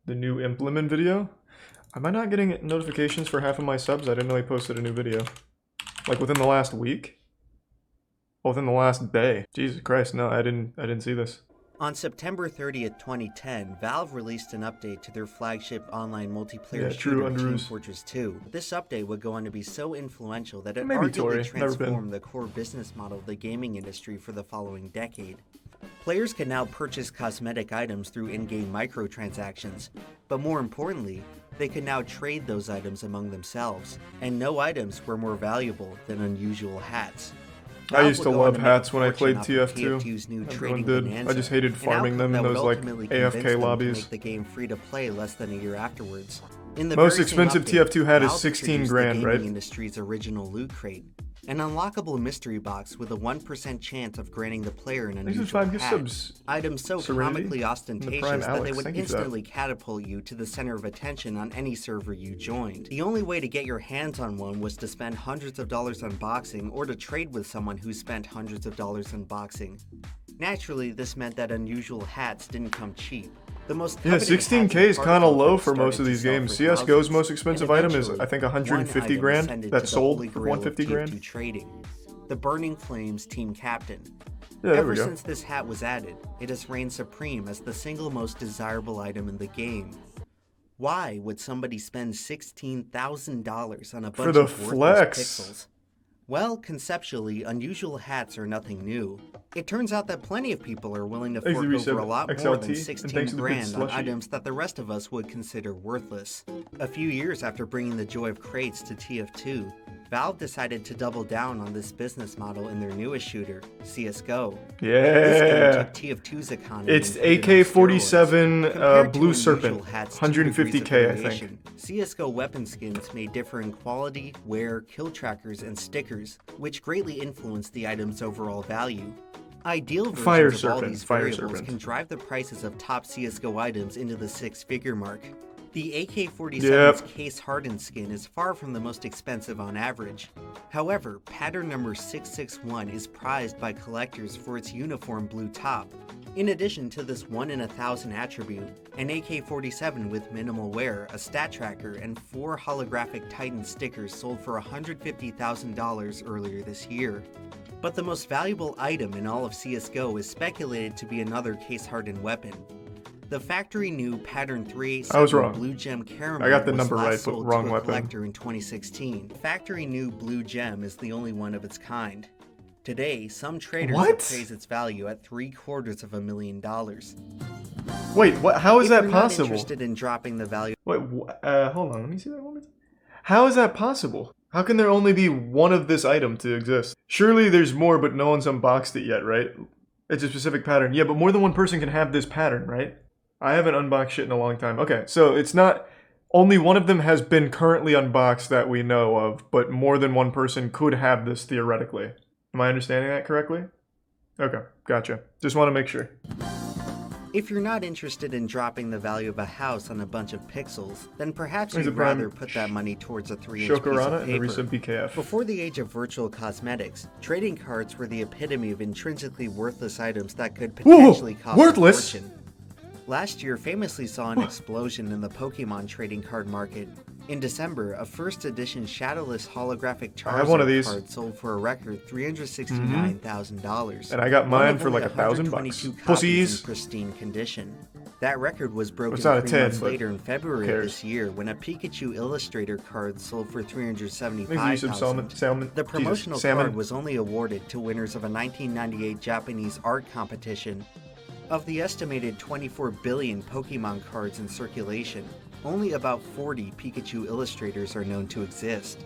The new EmpLemon video? Am I not getting notifications for half of my subs? I didn't know he posted a new video. Like within the last week? Oh, within the last day. Jesus Christ, no, I didn't see this. On September 30th, 2010, Valve released an update to their flagship online multiplayer shooter, Team Fortress 2. This update would go on to be so influential that it arguably transformed the core business model of the gaming industry for the following decade. Players can now purchase cosmetic items through in-game microtransactions, but more importantly, they can now trade those items among themselves, and no items were more valuable than unusual hats. I used to love hats when I played TF2. Everyone did. I just hated farming them in those like AFK lobbies. Make the game free to play less than a year afterwards. Most expensive TF2 hat is 16 grand, right? The industry's original loot crate, an unlockable mystery box with a 1% chance of granting the player an unusual hat. Items so comically ostentatious that they would instantly catapult you to the center of attention on any server you joined. The only way to get your hands on one was to spend hundreds of dollars on boxing or to trade with someone who spent hundreds of dollars on boxing. Naturally, this meant that unusual hats didn't come cheap. The most 16k is kind of low for most of these games. CSGO's most expensive item is, I think, 150 grand. That sold for 150 grand. Trading. The Burning Flames Team Captain. Yeah, Ever since this hat was added, it has reigned supreme as the single most desirable item in the game. Why would somebody spend $16,000 on a bunch of worthless pixels? Well, conceptually, unusual hats are nothing new. It turns out that plenty of people are willing to fork over a lot more than 16 grand on items that the rest of us would consider worthless. A few years after bringing the joy of crates to TF2, Valve decided to double down on this business model in their newest shooter, CSGO. Yeah. This game took TF2's economy. It's AK-47 Blue Serpent, 150k, I think. CSGO weapon skins may differ in quality, wear, kill trackers, and stickers, which greatly influence the item's overall value. Ideal versions of all these variables can drive the prices of top CSGO items into the six-figure mark. The AK-47's case-hardened skin is far from the most expensive on average. However, pattern number 661 is prized by collectors for its uniform blue top. In addition to this 1 in 1,000 attribute, an AK-47 with minimal wear, a stat tracker, and 4 holographic Titan stickers sold for $150,000 earlier this year. But the most valuable item in all of CSGO is speculated to be another case-hardened weapon. The factory-new Pattern 387 Blue Gem Caramel I got the number right, but wrong weapon. Collector in 2016. Factory-new Blue Gem is the only one of its kind. Today, some traders appraise its value at $750,000. Wait, what? How is that possible? If you're not interested in dropping the value. Wait, hold on, let me see that one more time. How is that possible? How can there only be one of this item to exist? Surely there's more, but no one's unboxed it yet, right? It's a specific pattern. Yeah, but more than one person can have this pattern, right? I haven't unboxed shit in a long time. Okay, so it's not... Only one of them has been currently unboxed that we know of, but more than one person could have this theoretically. Am I understanding that correctly? Okay, gotcha. Just want to make sure. If you're not interested in dropping the value of a house on a bunch of pixels, then perhaps you'd rather put that money towards a 3-inch piece of paper. Before the age of virtual cosmetics, trading cards were the epitome of intrinsically worthless items that could potentially cost a fortune. Last year famously saw an explosion in the Pokemon trading card market. In December, a first edition shadowless holographic Charizard card sold for a record $369,000. And I got mine for like $1,000. Pussies. In pristine condition. That record was broken 3 months later in February of this year when a Pikachu Illustrator card sold for $375,000. The promotional card was only awarded to winners of a 1998 Japanese art competition. Of the estimated 24 billion Pokemon cards in circulation, only about 40 Pikachu illustrators are known to exist.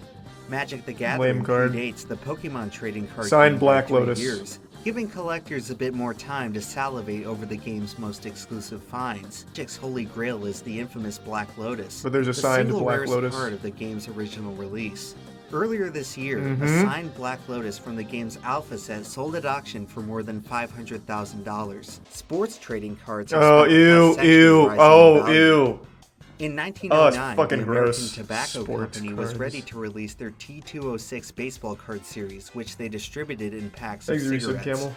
Magic the Gathering predates the Pokemon trading card signed Black Lotus years, giving collectors a bit more time to salivate over the game's most exclusive finds. Magic's holy grail is the infamous Black Lotus, but there's a signed Black Lotus part of the game's original release. Earlier this year, a signed Black Lotus from the game's alpha set sold at auction for more than $500,000. Sports trading cards ew. In 1909, the American Tobacco Company was ready to release their T206 baseball card series, which they distributed in packs of cigarettes.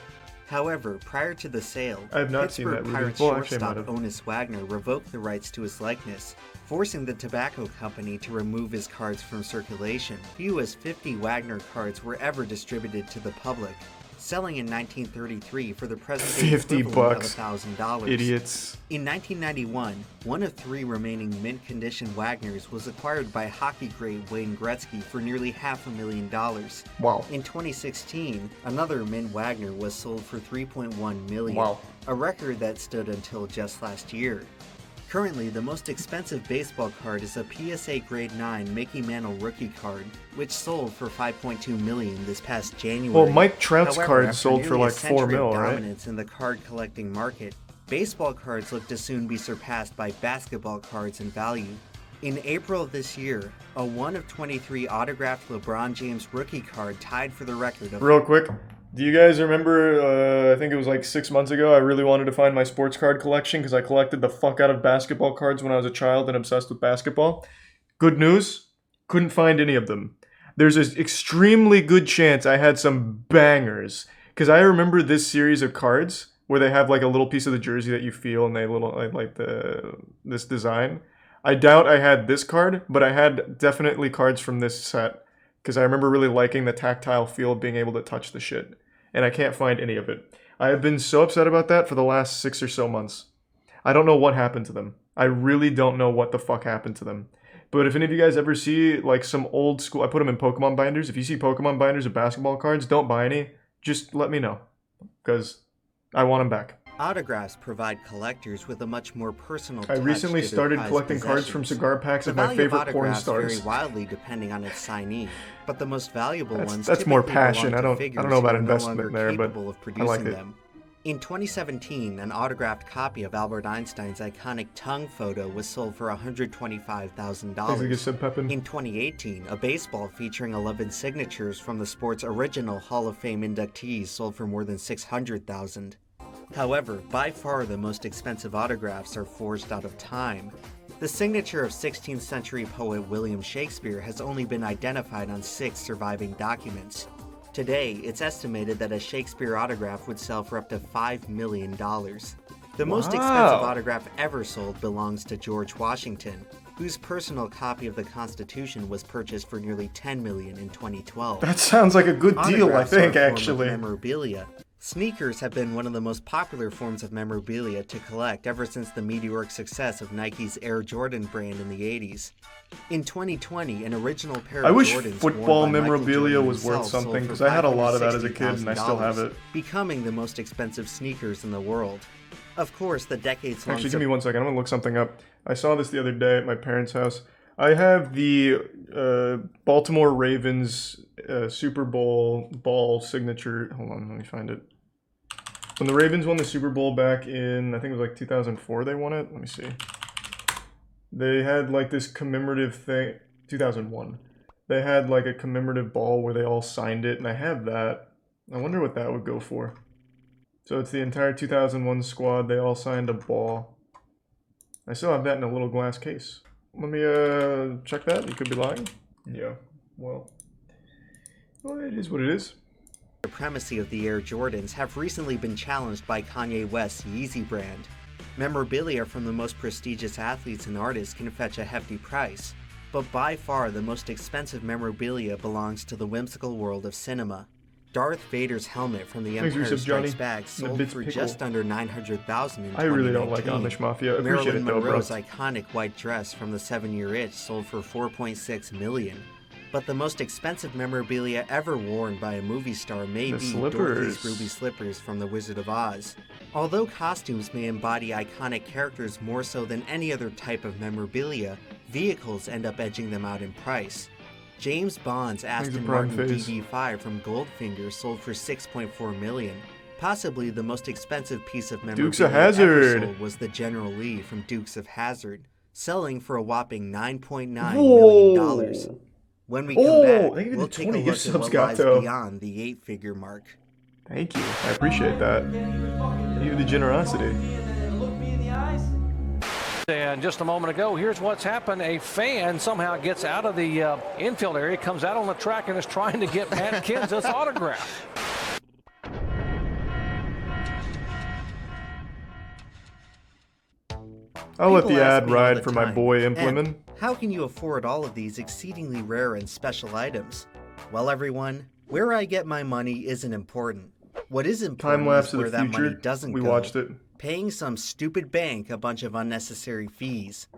However, prior to the sale, I have not seen that Pittsburgh Pirates Well, actually, I might shortstop have. Honus Wagner revoked the rights to his likeness, forcing the tobacco company to remove his cards from circulation. Few as 50 Wagner cards were ever distributed to the public, selling in 1933 for the present-day equivalent of $1,000. Idiots. In 1991, one of 3 remaining mint-condition Wagners was acquired by hockey great Wayne Gretzky for nearly $500,000. Wow. In 2016, another mint Wagner was sold for $3.1 million, Wow. a record that stood until just last year. Currently, the most expensive baseball card is a PSA Grade 9 Mickey Mantle rookie card, which sold for $5.2 million this past January. Well, Mike Trout's However, card after sold for nearly like a century $4 million, of right? dominance in the card collecting market, baseball cards look to soon be surpassed by basketball cards in value. In April of this year, a 1 of 23 autographed LeBron James rookie card tied for the record of... Real quick, do you guys remember, I think it was like 6 months ago, I really wanted to find my sports card collection because I collected the fuck out of basketball cards when I was a child and obsessed with basketball? Good news, couldn't find any of them. There's an extremely good chance I had some bangers because I remember this series of cards where they have like a little piece of the jersey that you feel and they like this design. I doubt I had this card, but I had definitely cards from this set because I remember really liking the tactile feel of being able to touch the shit. And I can't find any of it. I have been so upset about that for the last 6 or so months. I don't know what happened to them. I really don't know what the fuck happened to them. But if any of you guys ever see like some old school, I put them in Pokemon binders. If you see Pokemon binders of basketball cards, don't buy any. Just let me know because I want them back. Autographs provide collectors with a much more personal touch. I recently to their started prized collecting cards from possessions. cigar packs of The my value of favorite porn autographs stars. vary wildly depending on its signee, but the most valuable ones That's more typically passion. belong to I don't figures know about who are no investment longer there, but capable of I producing like it. them. In 2017, an autographed copy of Albert Einstein's iconic tongue photo was sold for $125,000. In 2018, a baseball featuring 11 signatures from the sport's original Hall of Fame inductees sold for more than $600,000. However, by far the most expensive autographs are forged out of time. The signature of 16th century poet William Shakespeare has only been identified on 6 surviving documents. Today, it's estimated that a Shakespeare autograph would sell for up to $5 million. The most expensive autograph ever sold belongs to George Washington, whose personal copy of the Constitution was purchased for nearly $10 million in 2012. That sounds like a good deal, I Autographs are think, a form of actually. Memorabilia. Sneakers have been one of the most popular forms of memorabilia to collect ever since the meteoric success of Nike's Air Jordan brand in the 80s. In 2020, an original pair of I wish Jordans football worn by Michael memorabilia Jordan was worth himself sold something for because I had a lot of that as a kid and I still have $560,000, it. becoming the most expensive sneakers in the world. Of course, the decades-long... Actually, give me 1 second. I'm going to look something up. I saw this the other day at my parents' house. I have the Baltimore Ravens Super Bowl ball signature. Hold on, let me find it. When the Ravens won the Super Bowl back in, I think it was like 2004 they won it. Let me see. They had like this commemorative thing. 2001. They had like a commemorative ball where they all signed it, and I have that. I wonder what that would go for. So it's the entire 2001 squad. They all signed a ball. I still have that in a little glass case. Let me check that. You could be lying. Yeah. Well, it is what it is. The supremacy of the Air Jordans have recently been challenged by Kanye West's Yeezy brand. Memorabilia from the most prestigious athletes and artists can fetch a hefty price, but by far the most expensive memorabilia belongs to the whimsical world of cinema. Darth Vader's helmet from The Empire Strikes Back sold for just under $900,000 in 2019. I really don't like Amish Mafia. I appreciate Marilyn it though, bro. Monroe's iconic white dress from The 7-Year Itch sold for $4.6 million. But the most expensive memorabilia ever worn by a movie star may be Dorothy's ruby slippers from The Wizard of Oz. Although costumes may embody iconic characters more so than any other type of memorabilia, vehicles end up edging them out in price. James Bond's Aston Martin DB5 from Goldfinger sold for $6.4 million. Possibly the most expensive piece of memorabilia ever sold was the General Lee from Dukes of Hazzard, selling for a whopping $9.9 million. When we come back, we'll take a look at what lies beyond the 8-figure mark. Thank you. I appreciate that. You the generosity. And just a moment ago, here's what's happened. A fan somehow gets out of the infield area, comes out on the track, and is trying to get Matt Kenseth's autograph. I'll let the People ask ad me all ride the for my time, boy EmpLemon. How can you afford all of these exceedingly rare and special items? Well, everyone, where I get my money isn't important. What is important Time-lapse is of where the that money future. doesn't We go. watched it. Paying some stupid bank a bunch of unnecessary fees.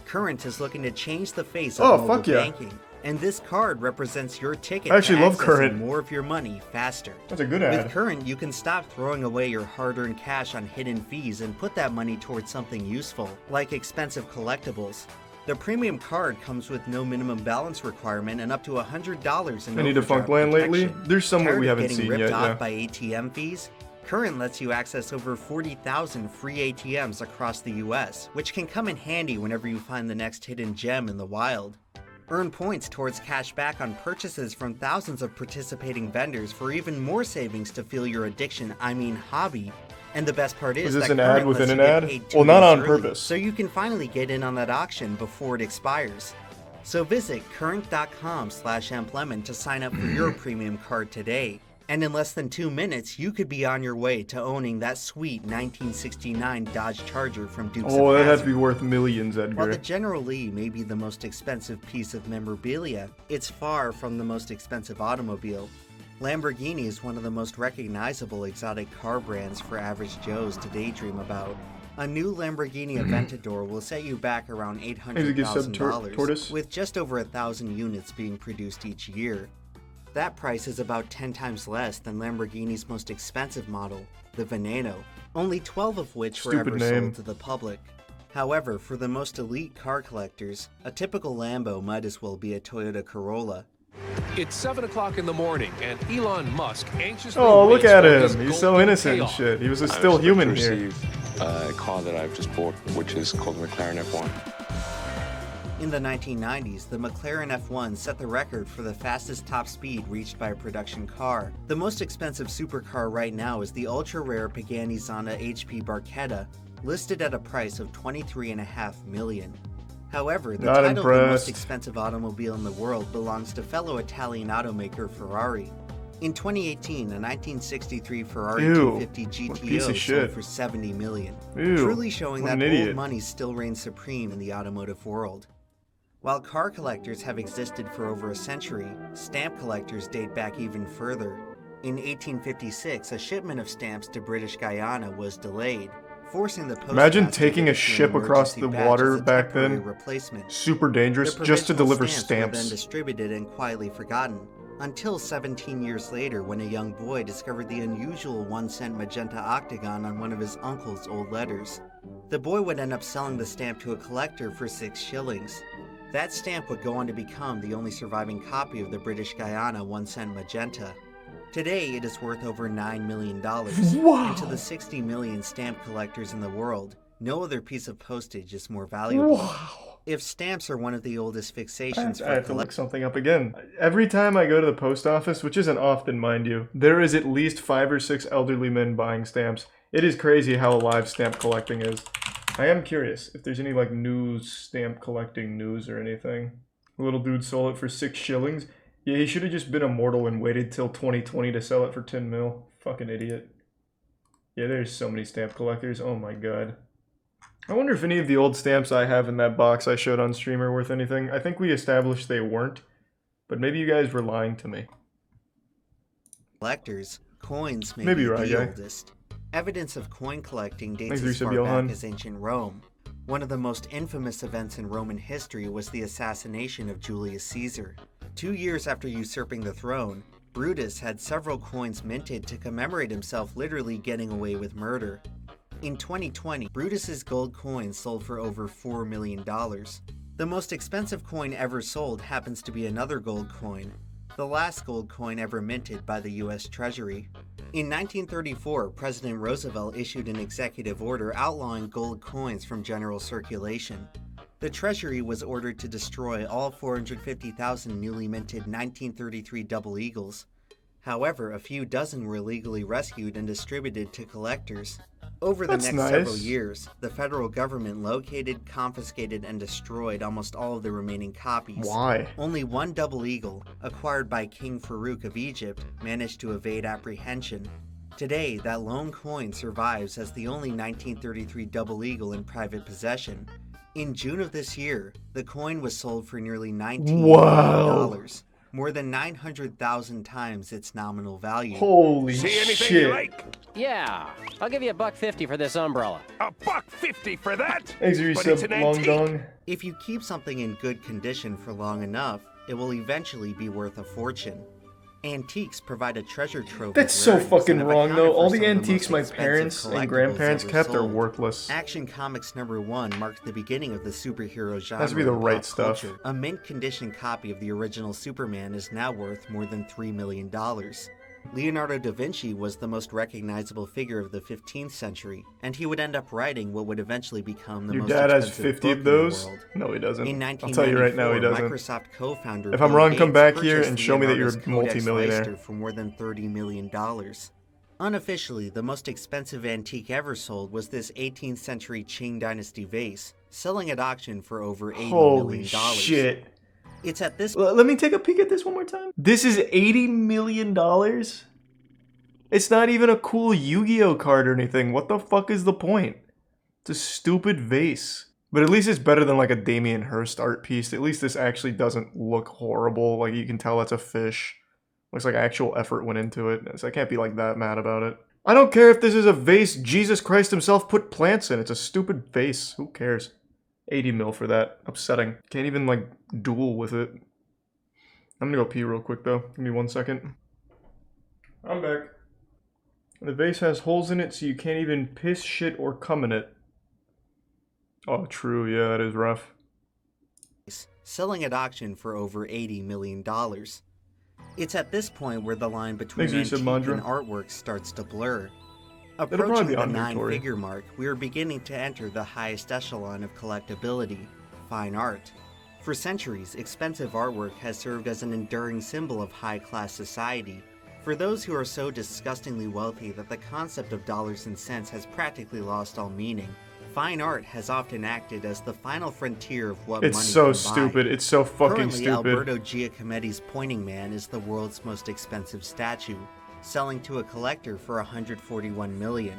Current is looking to change the face of mobile banking, and this card represents your ticket I actually to love accessing Current. more of your money faster. That's a good ad. With Current, you can stop throwing away your hard-earned cash on hidden fees and put that money towards something useful, like expensive collectibles. The premium card comes with no minimum balance requirement and up to $100 in Any defunct overdraft land lately? protection. There's some Tired we of haven't getting seen ripped yet, off yeah. by ATM fees? Current lets you access over 40,000 free ATMs across the US, which can come in handy whenever you find the next hidden gem in the wild. Earn points towards cash back on purchases from thousands of participating vendors for even more savings to fuel your addiction, hobby. And the best part is this that an ad Current within lets an you get ad? paid Well, 2 not days on early, purpose. so you can finally get in on that auction before it expires. So visit current.com/EmpLemon to sign up for your premium card today. And in less than 2 minutes, you could be on your way to owning that sweet 1969 Dodge Charger from Dukes of Oh, that had Hazzard. to be worth millions, While Edgar. the General Lee may be the most expensive piece of memorabilia, it's far from the most expensive automobile. Lamborghini is one of the most recognizable exotic car brands for average Joes to daydream about. A new Lamborghini Aventador will set you back around $800,000, with just over 1,000 units being produced each year. That price is about 10 times less than Lamborghini's most expensive model, the Veneno, only 12 of which were ever sold to the public. However, for the most elite car collectors, a typical Lambo might as well be a Toyota Corolla. It's 7 o'clock in the morning, and Elon Musk anxiously Look at waits for him. his He's so golden innocent and payoff. shit. He was still human here. A car that I've just bought, which is called the McLaren F1. In the 1990s, the McLaren F1 set the record for the fastest top speed reached by a production car. The most expensive supercar right now is the ultra-rare Pagani Zonda HP Barchetta, listed at a price of $23.5 million. However, the title of the most expensive automobile in the world belongs to fellow Italian automaker Ferrari. In 2018, a 1963 Ferrari 250 GTO sold for $70 million, truly showing that old money still reigns supreme in the automotive world. While car collectors have existed for over a century, stamp collectors date back even further. In 1856, a shipment of stamps to British Guyana was delayed, forcing the postmaster Imagine taking a to issue ship an across emergency the batch water as a back temporary then. replacement. Super dangerous, The just to provisional deliver Were stamps. then distributed and quietly forgotten, until 17 years later when a young boy discovered the unusual 1-cent magenta octagon on one of his uncle's old letters. The boy would end up selling the stamp to a collector for 6 shillings. That stamp would go on to become the only surviving copy of the British Guyana 1-cent magenta. Today, it is worth over $9 million. Wow. And to the 60 million stamp collectors in the world, no other piece of postage is more valuable. Wow. If stamps are one of the oldest fixations I have to look something up again. Every time I go to the post office, which isn't often, mind you, there is at least 5 or 6 elderly men buying stamps. It is crazy how alive stamp collecting is. I am curious if there's any like news, stamp collecting news or anything. The little dude sold it for 6 shillings. Yeah, he should have just been immortal and waited till 2020 to sell it for 10 mil. Fucking idiot. Yeah, there's so many stamp collectors. Oh my god. I wonder if any of the old stamps I have in that box I showed on stream are worth anything. I think we established they weren't, but maybe you guys were lying to me. Collectors, coins may Maybe be you're right, the guy. oldest. Evidence of coin collecting dates Thanks, as far Johan. back as ancient Rome. One of the most infamous events in Roman history was the assassination of Julius Caesar. 2 years after usurping the throne, Brutus had several coins minted to commemorate himself literally getting away with murder. In 2020, Brutus's gold coin sold for over $4 million. The most expensive coin ever sold happens to be another gold coin, the last gold coin ever minted by the US Treasury. In 1934, President Roosevelt issued an executive order outlawing gold coins from general circulation. The Treasury was ordered to destroy all 450,000 newly minted 1933 double eagles. However, a few dozen were illegally rescued and distributed to collectors. Over the next several years, the federal government located, confiscated, and destroyed almost all of the remaining copies. Why? Only one double eagle, acquired by King Farouk of Egypt, managed to evade apprehension. Today, that lone coin survives as the only 1933 double eagle in private possession. In June of this year, the coin was sold for nearly $19 million, more than 900,000 times its nominal value. Holy See anything shit. you like? Yeah, I'll give you $1.50 for this umbrella. $1.50 for that? Thanks for your But sub, it's an Long antique. Dong. If you keep something in good condition for long enough, it will eventually be worth a fortune. Antiques provide a treasure trove. That's so fucking wrong, though. All the antiques my parents and grandparents kept are worthless. Action Comics #1 marked the beginning of the superhero genre. Has to be the in right pop stuff. culture. A mint condition copy of the original Superman is now worth more than $3 million. Leonardo da Vinci was the most recognizable figure of the 15th century, and he would end up writing what would eventually become the Your most dad has expensive 50 book of those? in the world. No, he doesn't. In I'll tell you right now, he 1994, doesn't. Microsoft co-founder If I'm Bill wrong, come Gates back here purchased and show me that you're a Leonardo's Codex multimillionaire. Leicester for more than $30 million. Unofficially, the most expensive antique ever sold was this 18th century Qing Dynasty vase, selling at auction for over $80 Holy million. shit. It's at this Let me take a peek at this one more time. This is $80 million? It's not even a cool Yu-Gi-Oh card or anything. What the fuck is the point? It's a stupid vase. But at least it's better than like a Damien Hirst art piece. At least this actually doesn't look horrible. Like you can tell that's a fish. Looks like actual effort went into it. So I can't be like that mad about it. I don't care if this is a vase Jesus Christ himself put plants in. It's a stupid vase. Who cares? 80 mil for that. Upsetting. Can't even like duel with it. I'm gonna go pee real quick though. Give me 1 second. I'm back. The vase has holes in it so you can't even piss, shit, or cum in it. Oh, true. Yeah, that is rough. selling at auction for over $80 million. It's at this point where the line between antique and artwork starts to blur. Approaching the 9-figure mark, we are beginning to enter the highest echelon of collectability, fine art. For centuries, expensive artwork has served as an enduring symbol of high-class society. For those who are so disgustingly wealthy that the concept of dollars and cents has practically lost all meaning, fine art has often acted as the final frontier of what money can buy. It's so stupid. It's so fucking stupid. Alberto Giacometti's Pointing Man is the world's most expensive statue, selling to a collector for $141 million.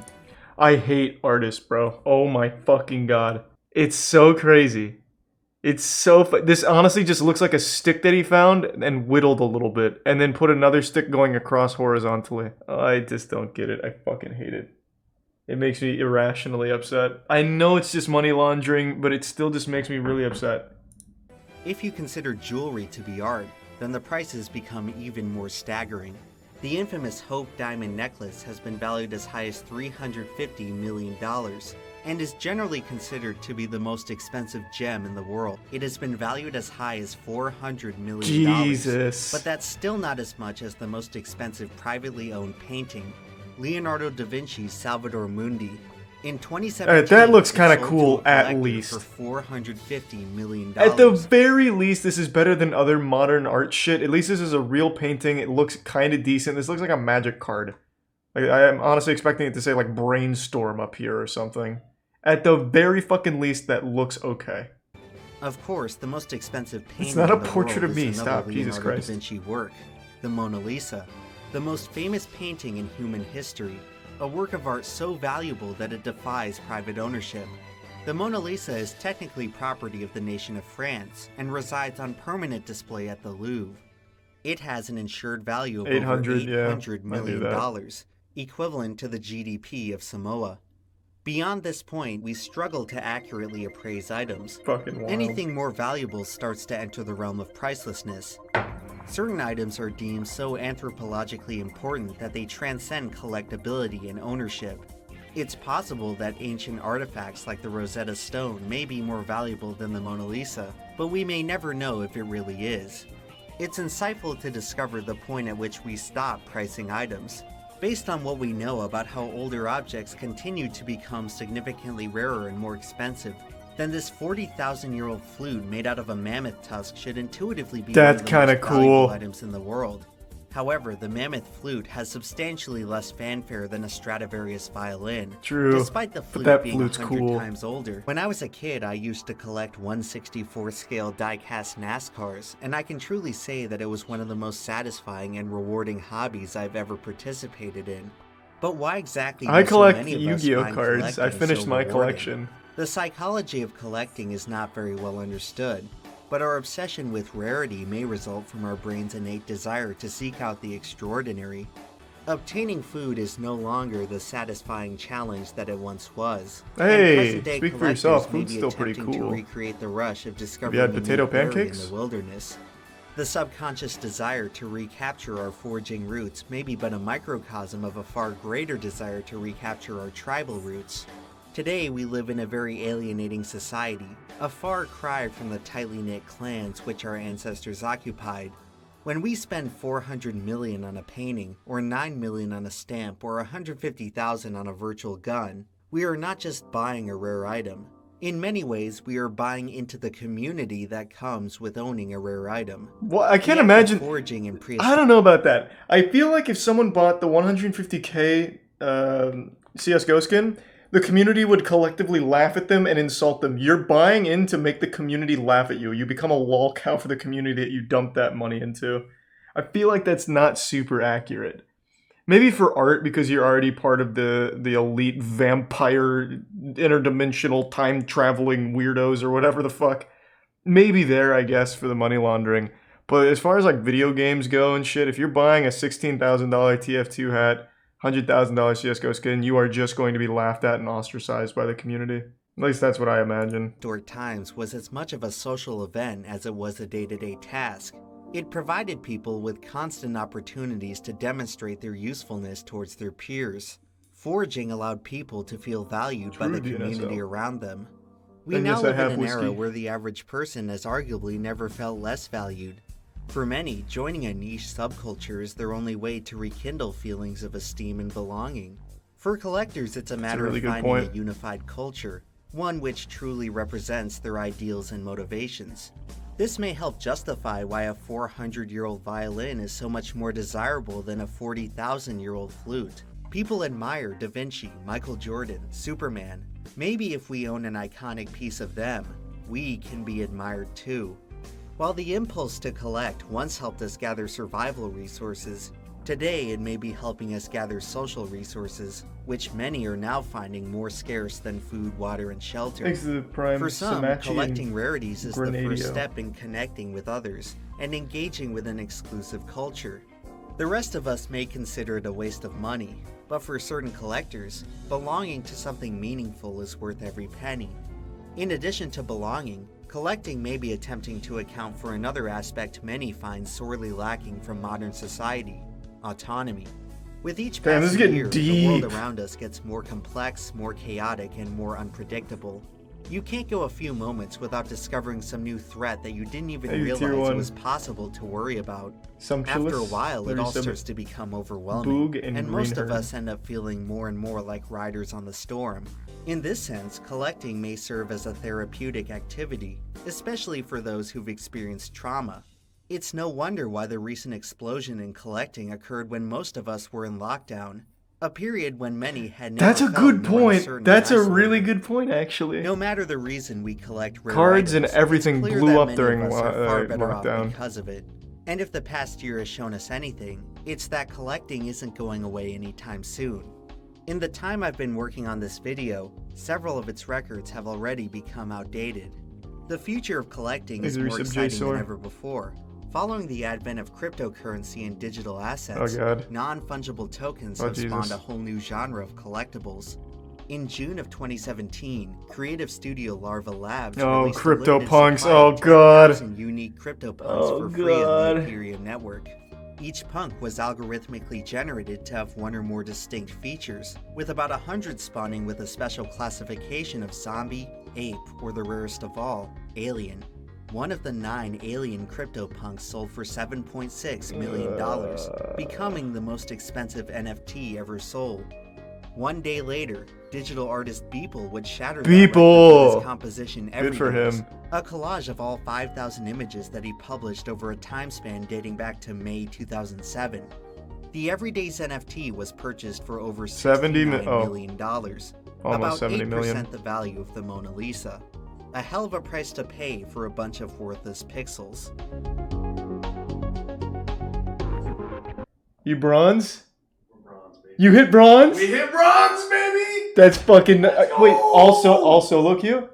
I hate artists, bro. Oh my fucking god. It's so crazy. It's so this honestly just looks like a stick that he found and whittled a little bit and then put another stick going across horizontally. I just don't get it. I fucking hate it. It makes me irrationally upset. I know it's just money laundering, but it still just makes me really upset. If you consider jewelry to be art, then the prices become even more staggering. The infamous Hope diamond necklace has been valued as high as $350 million and is generally considered to be the most expensive gem in the world. It has been valued as high as $400 million. Jesus. But that's still not as much as the most expensive privately owned painting, Leonardo da Vinci's Salvator Mundi. In 2017, that looks kind of cool at least. For $450 million. At the very least, this is better than other modern art shit. At least this is a real painting. It looks kind of decent. This looks like a magic card. Like, I am honestly expecting it to say like Brainstorm up here or something. At the very fucking least, that looks okay. Of course, the most expensive painting it's not a in the portrait world of me. is Stop, Leonardo Jesus Christ. da Vinci work, the Mona Lisa, the most famous painting in human history, a work of art so valuable that it defies private ownership. The Mona Lisa is technically property of the nation of France and resides on permanent display at the Louvre. It has an insured value of over $800 million, equivalent to the GDP of Samoa. Beyond this point, we struggle to accurately appraise items. Fucking wild. Anything more valuable starts to enter the realm of pricelessness. Certain items are deemed so anthropologically important that they transcend collectability and ownership. It's possible that ancient artifacts like the Rosetta Stone may be more valuable than the Mona Lisa, but we may never know if it really is. It's insightful to discover the point at which we stop pricing items. Based on what we know about how older objects continue to become significantly rarer and more expensive, then this 40,000-year-old flute made out of a mammoth tusk should intuitively be one of the most valuable items in the world. However, the mammoth flute has substantially less fanfare than a Stradivarius violin, despite the flute being 100 times older. When I was a kid, I used to collect 1/64 scale die-cast NASCARs, and I can truly say that it was one of the most satisfying and rewarding hobbies I've ever participated in. But why exactly do I so collect many of us Yu-Gi-Oh find cards. I collecting finished so my rewarding? collection. The psychology of collecting is not very well understood, but our obsession with rarity may result from our brain's innate desire to seek out the extraordinary. Obtaining food is no longer the satisfying challenge that it once was. Hey, speak for yourself. Food's still pretty To cool. recreate the rush of discovering You had a potato new berry pancakes? in the wilderness. The subconscious desire to recapture our foraging roots may be but a microcosm of a far greater desire to recapture our tribal roots. Today, we live in a very alienating society, a far cry from the tightly knit clans which our ancestors occupied. When we spend $400 million on a painting, or $9 million on a stamp, or $150,000 on a virtual gun, we are not just buying a rare item. In many ways, we are buying into the community that comes with owning a rare item. Well, I can't imagine. Foraging and I don't know about that. I feel like if someone bought the 150k CS:GO skin, the community would collectively laugh at them and insult them. You're buying in to make the community laugh at you. You become a lol cow for the community that you dumped that money into. I feel like that's not super accurate. Maybe for art, because you're already part of the elite vampire interdimensional time traveling weirdos or whatever the fuck. Maybe there, I guess, for the money laundering. But as far as like video games go and shit, if you're buying a $16,000 TF2 hat, $100,000 CS:GO skin, you are just going to be laughed at and ostracized by the community. At least that's what I imagine. Historic times was as much of a social event as it was a day-to-day task. It provided people with constant opportunities to demonstrate their usefulness towards their peers. Foraging allowed people to feel valued by the community around them. We now live in an era where the average person has arguably never felt less valued. For many, joining a niche subculture is their only way to rekindle feelings of esteem and belonging. For collectors, it's a matter of finding a unified culture, one which truly represents their ideals and motivations. This may help justify why a 400-year-old violin is so much more desirable than a 40,000-year-old flute. People admire Da Vinci, Michael Jordan, Superman. Maybe if we own an iconic piece of them, we can be admired too. While the impulse to collect once helped us gather survival resources, today it may be helping us gather social resources, which many are now finding more scarce than food, water, and shelter. For some, collecting rarities is the first step in connecting with others and engaging with an exclusive culture. The rest of us may consider it a waste of money, but for certain collectors, belonging to something meaningful is worth every penny. In addition to belonging, collecting may be attempting to account for another aspect many find sorely lacking from modern society: autonomy. With each passing year, the world around us gets more complex, more chaotic, and more unpredictable. You can't go a few moments without discovering some new threat that you didn't even realize it was possible to worry about. After a while, it all starts to become overwhelming, and most of us end up feeling more and more like riders on the storm. In this sense, collecting may serve as a therapeutic activity, especially for those who've experienced trauma. It's no wonder why the recent explosion in collecting occurred when most of us were in lockdown, a period when many had never That's a good point. That's a really good point, actually. No matter the reason we collect rare cards items, and everything blew up during lockdown because of it. And if the past year has shown us anything, it's that collecting isn't going away anytime soon. In the time I've been working on this video, several of its records have already become outdated. The future of collecting is more exciting than ever before. Following the advent of cryptocurrency and digital assets, non-fungible tokens have spawned a whole new genre of collectibles. In June of 2017, creative studio Larva Labs released CryptoPunks, a 10,000 unique CryptoPunks for free on the Ethereum network. Each punk was algorithmically generated to have one or more distinct features, with about 100 spawning with a special classification of zombie, ape, or the rarest of all, alien. One of the 9 alien CryptoPunks sold for $7.6 million, becoming the most expensive NFT ever sold. One day later, digital artist Beeple would shatter that record with his composition Everydays, a collage of all 5,000 images that he published over a time span dating back to May 2007. The Everydays NFT was purchased for over $69 million, about 8% the value of the Mona Lisa. A hell of a price to pay for a bunch of worthless pixels. You bronze? Bronze, baby. You hit bronze? We hit bronze, baby! That's fucking... wait, all solo queue?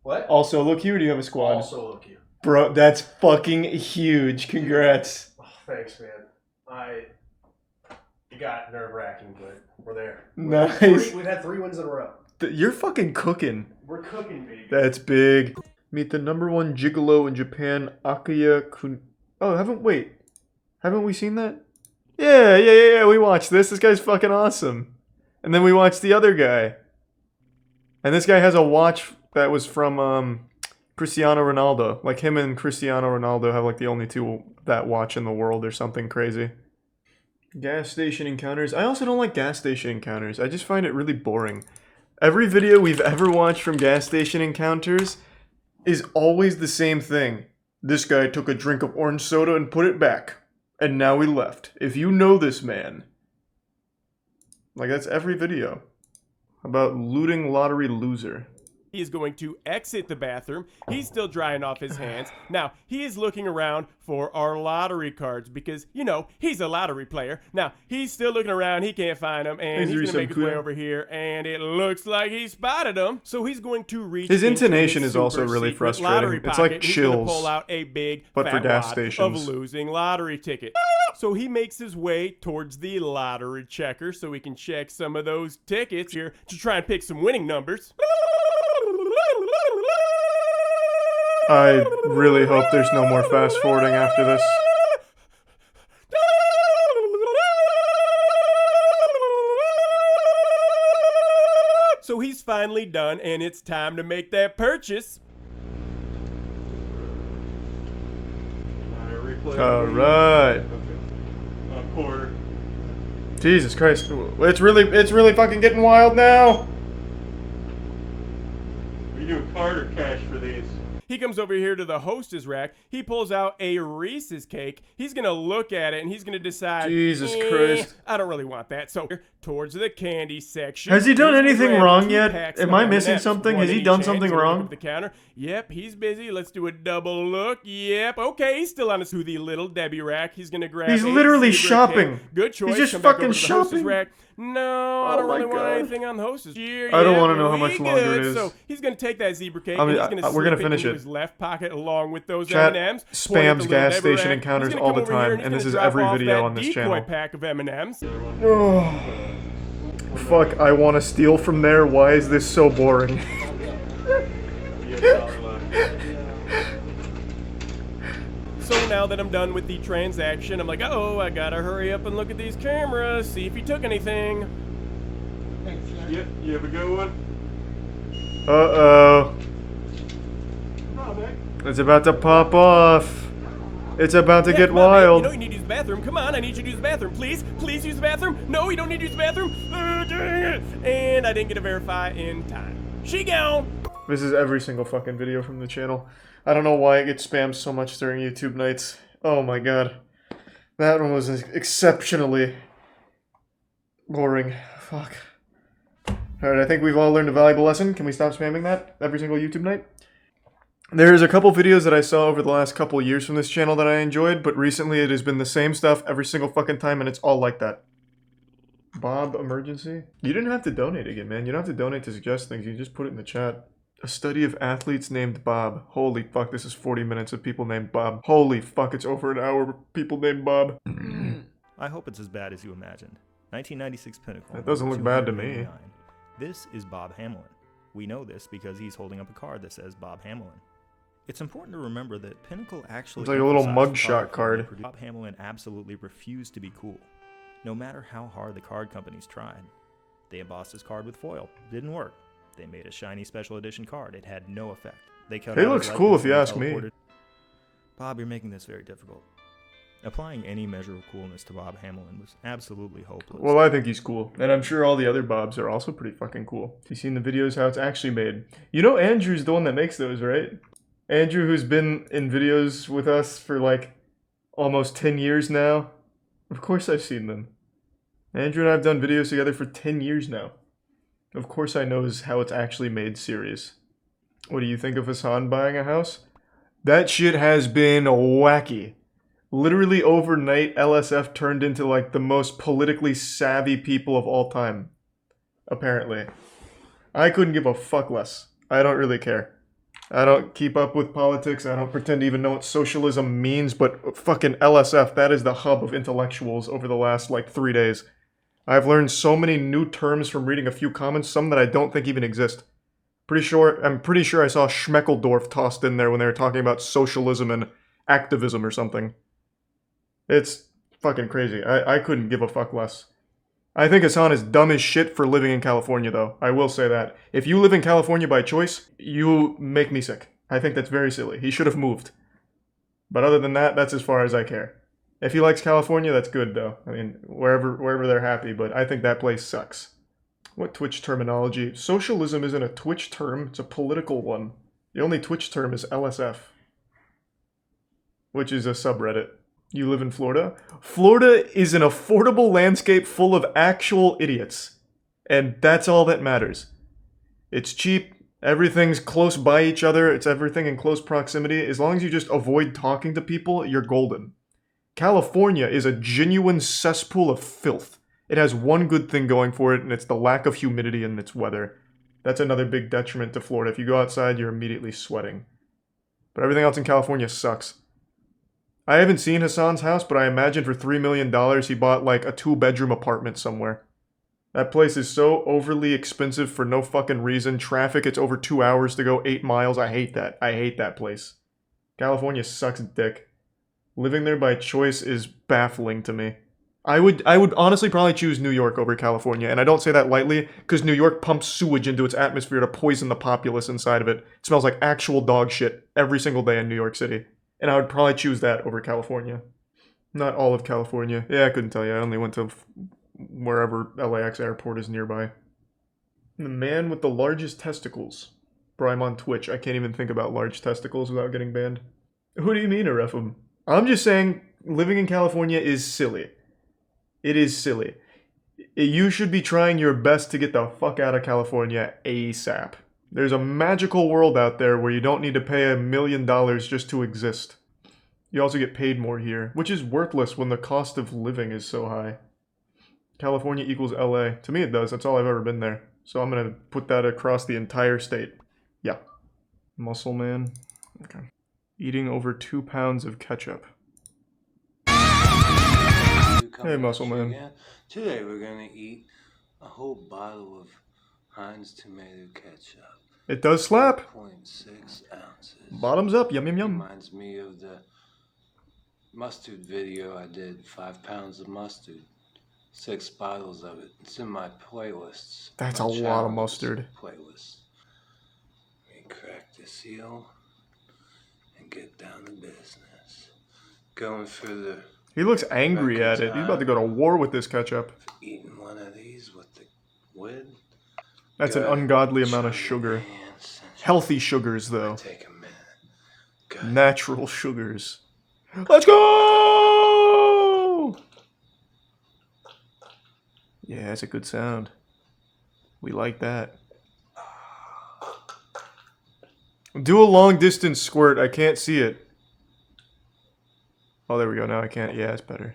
What? All solo queue, or do you have a squad? All solo queue. Bro, that's fucking huge. Congrats. Oh, thanks, man. You got nerve-wracking, but we're there. Nice. We've had 3 wins in a row. You're fucking cooking. We're cooking, baby. That's big. Meet the #1 gigolo in Japan, Akaya Kun... Oh, haven't we seen that? Yeah, we watched this. This guy's fucking awesome. And then we watched the other guy. And this guy has a watch that was from Cristiano Ronaldo. Like him and Cristiano Ronaldo have like the only 2 that watch in the world or something crazy. Gas station encounters. I also don't like gas station encounters. I just find it really boring. Every video we've ever watched from gas station encounters is always the same thing. This guy took a drink of orange soda and put it back. And now he left. If you know this man. Like, that's every video. About looting lottery loser. He is going to exit the bathroom. He's still drying off his hands. Now, he is looking around for our lottery cards because, you know, he's a lottery player. Now, he's still looking around. He can't find them. And he's going to make his way over here. And it looks like he spotted them. So he's going to reach his intonation is also really frustrating. It's like chills. Pull out a big but for gas stations. Of losing lottery ticket. So he makes his way towards the lottery checker so he can check some of those tickets here to try and pick some winning numbers. I really hope there's no more fast forwarding after this. So he's finally done, and it's time to make that purchase. Alright. Jesus Christ. It's really fucking getting wild now. Are you doing card or cash for these? He comes over here to the hostess rack. He pulls out a Reese's cake. He's going to look at it and he's going to decide, Jesus Christ. I don't really want that. So towards the candy section. Has he done anything wrong yet? Am I missing something? Has he done something wrong? The counter. Yep, he's busy. Let's do a double look. Yep, okay, he's still on his the little Debbie rack. He's going to grab He's literally shopping. Cake. Good choice. He's just fucking shopping. Rack. No, I don't really want anything on the hostess. I don't want to know how much longer it is. So he's going to take that zebra cake. I mean, and he's we're going to finish it. His left pocket along with those Chat M&Ms. spams gas station encounters all the time, and this is every video on this channel. Pack of M&Ms. Oh, fuck, I want to steal from there. Why is this so boring? So now that I'm done with the transaction, I'm like, oh, I gotta hurry up and look at these cameras, see if he took anything. Yep, you have a good one? Uh-oh. It's about to pop off. It's about to get wild. You know you need to use the bathroom. Come on, I need you to use the bathroom. Please, please use the bathroom. No, you don't need to use the bathroom. Dang it. And I didn't get to verify in time. She gone. This is every single fucking video from the channel. I don't know why it gets spammed so much during YouTube nights. Oh my god. That one was exceptionally boring. Fuck. Alright, I think we've all learned a valuable lesson. Can we stop spamming that every single YouTube night? There's a couple videos that I saw over the last couple years from this channel that I enjoyed, but recently it has been the same stuff every single fucking time, and it's all like that. Bob emergency? You didn't have to donate again, man. You don't have to donate to suggest things. You just put it in the chat. A study of athletes named Bob. Holy fuck, this is 40 minutes of people named Bob. Holy fuck, it's over an hour of people named Bob. I hope it's as bad as you imagined. 1996 Pinnacle. That doesn't look bad to me. This is Bob Hamelin. We know this because he's holding up a card that says Bob Hamelin. It's important to remember that Pinnacle actually... It's like a little mugshot card. Bob Hamelin absolutely refused to be cool, no matter how hard the card companies tried. They embossed his card with foil. Didn't work. They made a shiny special edition card. It had no effect. They cut it looks cool if you ask me. Bob, you're making this very difficult. Applying any measure of coolness to Bob Hamelin was absolutely hopeless. Well, I think he's cool. And I'm sure all the other Bobs are also pretty fucking cool. You seen the videos how it's actually made. You know Andrew's the one that makes those, right? Andrew, who's been in videos with us for like almost 10 years now. Of course I've seen them. Andrew and I have done videos together for 10 years now. Of course I know how it's actually made serious. What do you think of Hasan buying a house? That shit has been wacky. Literally overnight, LSF turned into like the most politically savvy people of all time. Apparently. I couldn't give a fuck less. I don't really care. I don't keep up with politics. I don't pretend to even know what socialism means, but fucking LSF, that is the hub of intellectuals over the last like 3 days. I've learned so many new terms from reading a few comments, some that I don't think even exist. I'm pretty sure I saw Schmeckeldorf tossed in there when they were talking about socialism and activism or something. It's fucking crazy. I couldn't give a fuck less. I think Hasan is dumb as shit for living in California, though. I will say that. If you live in California by choice, you make me sick. I think that's very silly. He should have moved. But other than that, that's as far as I care. If he likes California, that's good, though. I mean, wherever they're happy, but I think that place sucks. What Twitch terminology? Socialism isn't a Twitch term, it's a political one. The only Twitch term is LSF. Which is a subreddit. You live in Florida? Florida is an affordable landscape full of actual idiots. And that's all that matters. It's cheap, everything's close by each other, it's everything in close proximity. As long as you just avoid talking to people, you're golden. California is a genuine cesspool of filth. It has one good thing going for it, and it's the lack of humidity in its weather. That's another big detriment to Florida. If you go outside, you're immediately sweating. But everything else in California sucks. I haven't seen Hasan's house, but I imagine for $3 million he bought like a 2-bedroom apartment somewhere. That place is so overly expensive for no fucking reason. Traffic, it's over 2 hours to go 8 miles. I hate that. I hate that place. California sucks dick. Living there by choice is baffling to me. I would honestly probably choose New York over California, and I don't say that lightly, because New York pumps sewage into its atmosphere to poison the populace inside of it. It smells like actual dog shit every single day in New York City. And I would probably choose that over California. Not all of California. Yeah, I couldn't tell you. I only went to wherever LAX airport is nearby. The man with the largest testicles. Bro, I'm on Twitch. I can't even think about large testicles without getting banned. Who do you mean, Arefum? I'm just saying, living in California is silly. It is silly. You should be trying your best to get the fuck out of California ASAP. There's a magical world out there where you don't need to pay $1 million just to exist. You also get paid more here, which is worthless when the cost of living is so high. California equals LA. To me it does, that's all I've ever been there. So I'm gonna put that across the entire state. Yeah. Muscle man. Okay. Eating over 2 pounds of ketchup. Hey, muscle man. Today we're gonna eat a whole bottle of Heinz tomato ketchup. It does slap. 0.6 ounces. Bottoms up, yum yum yum. Reminds me of the mustard video I did. 5 pounds of mustard. 6 bottles of it. It's in my playlists. That's a lot of mustard. Playlist. Let me crack the seal and get down to business. Going for the... He looks angry at it. He's about to go to war with this ketchup. Eating one of these with the lid. That's an ungodly amount of sugar. Healthy sugars, though. Take a minute. Natural sugars. Let's go! Yeah, that's a good sound. We like that. Do a long distance squirt. I can't see it. Oh, there we go. Now I can't. Yeah, it's better.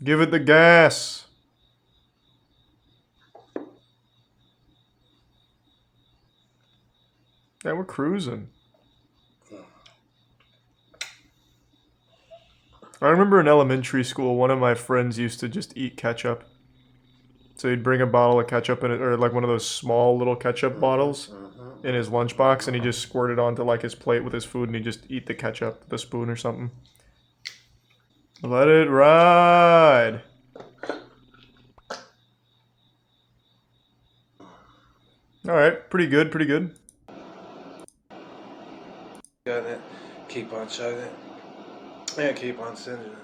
Give it the gas. Yeah, we're cruising. I remember in elementary school, one of my friends used to just eat ketchup. So he'd bring a bottle of ketchup in it, or like one of those small little ketchup bottles in his lunchbox, and he just squirted onto like his plate with his food, and he'd just eat the ketchup with a spoon or something. Let it ride. Alright, pretty good, pretty good. Got it. Keep on chugging it. Yeah, keep on sending it.